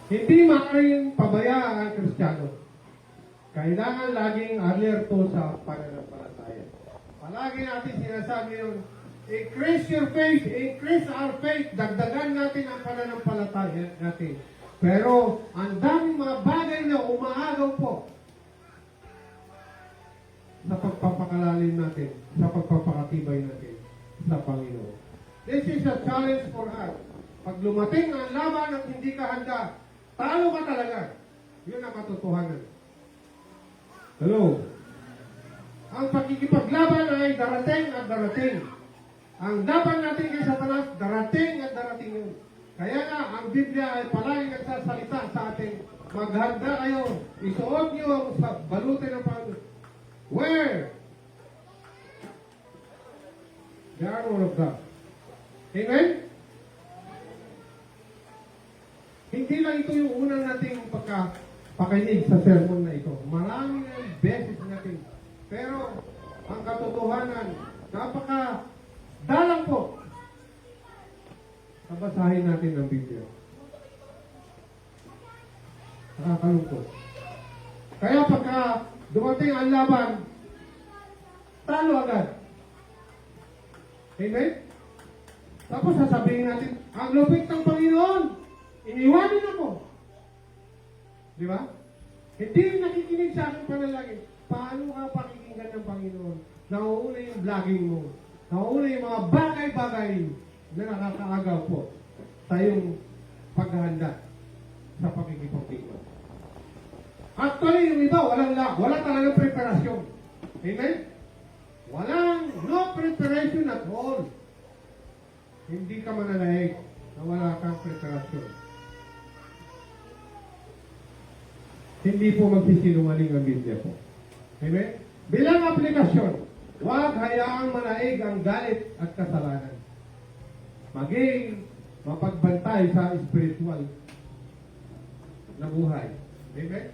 Hindi maaaring pabayaan ang Kristiyano. Kailangan laging alerto sa pananampalataya. Palagi natin sinasabi yun, increase your faith, increase our faith. Dagdagan natin ang pananampalataya natin. Pero ang daming mga bagay na umaagaw po sa pagpapakalalim natin, sa pagpapakatibay natin sa Panginoon. This is a challenge for us. Pag lumating ang laban at hindi ka handa, talo ka talaga. Yun ang katotohanan. Hello? Ang pagkikipaglaban ay darating at darating. Ang laban natin kay Satanas, darating at darating yun. Kaya nga, ang Biblia ay palaging nagsasalita sa atin, maghanda kayo, isuot niyo ang balutin ng Panginoon. Where? The armor of God. Amen? Hindi lang ito yung unang nating pakinig sa sermon na ito. Maraming beses natin. Pero, ang katotohanan, napaka-dalang po. Nabasahin natin ang Biblia. Nakakalungkot. Kaya pagka dumating ang laban, talo agad. Amen? Tapos sasabihin natin, ang lupit ng Panginoon, iniwanin ako. Di ba? Hindi nakikinig sa aking panalangin. Paano ka pakikinggan ng Panginoon? Nauuna yung vlogging mo. Nauuna yung mga bagay-bagay na nakakaagaw po sa iyong paghahanda sa pakikipagtingin. Actually, yung iba, wala talagang preparasyon. Amen? No preparation at all. Hindi ka mananaig na wala kang preparasyon. Hindi po magsisinungaling ang Biblia po. Amen? Bilang aplikasyon, huwag hayaang manaig ang galit at kasalanan. Maging mapagbantay sa spiritual na buhay. Amen?